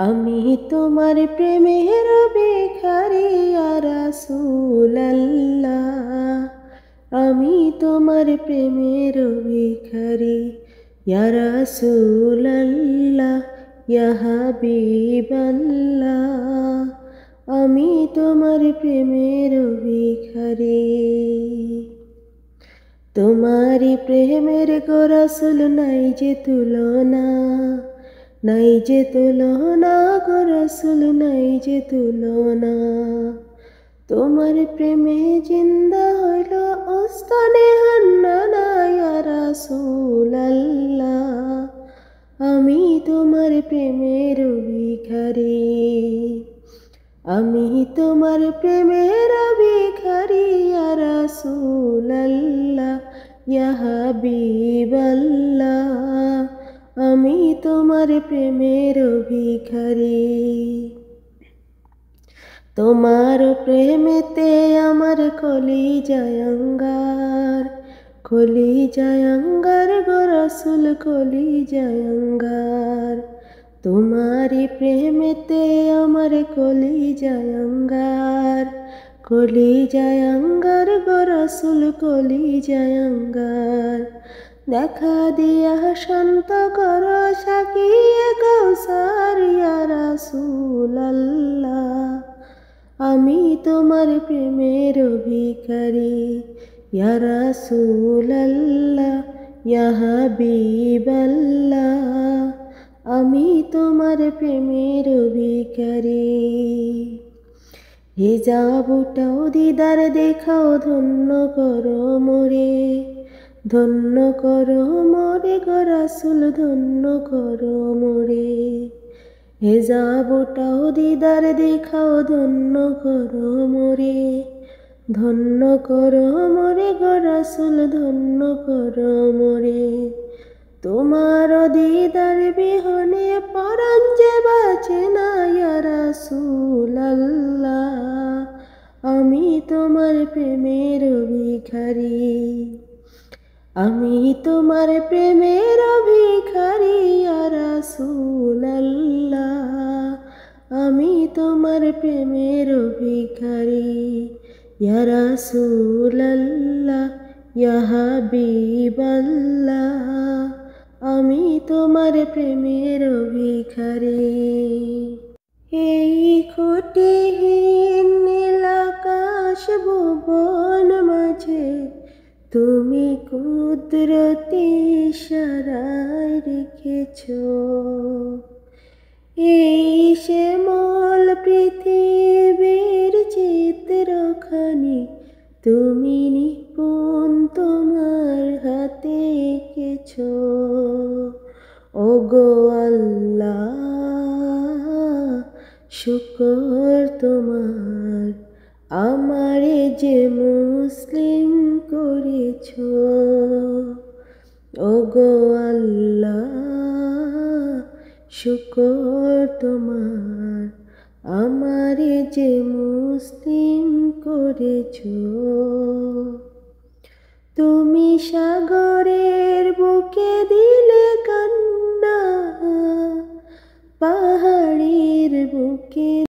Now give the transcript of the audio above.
আমি তোমার প্রেমের ভিখারি ইয়া রাসূলাল্লাহ। আমি তোমার প্রেমের ভিখারি ইয়া রাসূলাল্লাহ, ইয়া হাবিবাল্লাহ। আমি তোমার প্রেমের ভিখারি। তোমারি প্রেমের গো রাসূল নাই যে তুলনা, নাই যে তুলনা গো রাসূল, নাই যে তুলনা। তোমার প্রেমে জিন্দা হইল ওস্তানে হান্নানা ইয়া রাসূলাল্লাহ। আমি তোমার প্রেমের ভিখারি। আমি তোমার প্রেমের ভিখারি ইয়া রাসূলাল্লাহ, ইয়া হাবিবাল্লাহ। আমি তোমার প্রেমের ভিখারি। তোমার প্রেমেতে আমার কলিজায় আঙ্গার, কলিজায় আঙ্গার গো রাসূল, কলিজায় আঙ্গার। তোমারি প্রেমেতে আমার কলিজায় আঙ্গার, কলিজায় আঙ্গার গো রাসূল, কলিজায় আঙ্গার। দেখা দিয়া শান্ত কর সাকিয়ে কাউসার ইয়া রাসূলাল্লাহ। আমি তোমার প্রেমের ভিখারি ইয়া রাসূলাল্লাহ, ইয়া হাবিবাল্লাহ। আমি তোমার প্রেমের ভিখারি। হিজাবটাও দিদার দেখাও, ধন্য করো মোরে, ধন্য করো মোরে গো রাসূল, ধন্য করো মোরে। হিজাবটাও দিদার দেখাও, ধন্য করো মোরে, ধন্য করো মোরে গো রাসূল, ধন্য করো মোরে। তোমার দিদার বিহনে পরাণ যে বাঁচে না ইয়া রাসূলাল্লাহ। আমি তোমার প্রেমের ভিখারি। আমি তোমার প্রেমের ভিখারি ইয়া রাসূলাল্লাহ। আমি তোমার প্রেমের ভিখারি ইয়া রাসূলাল্লাহ, ইয়া হাবিবাল্লাহ। আমি তোমার প্রেমের ভিখারি। এই খুঁটিহীন নীল আকাশ ভুবন মাঝে তুমি কুদরতি ইশারায় রেখেছো। এই শ্যামল পৃথিবীর চিত্রখানি তুমি নিপুণ তোমার হাতে এঁকেছো। ওগো আল্লাহ, শুকর তোমার, আমারে যে মুসলিম করেছো। ওগো আল্লাহ, শুকর তোমার, আমারে যে মুসলিম করেছো। তুমি সাগরের বুকে দিলে কান্না, পাহাড়ের বুকে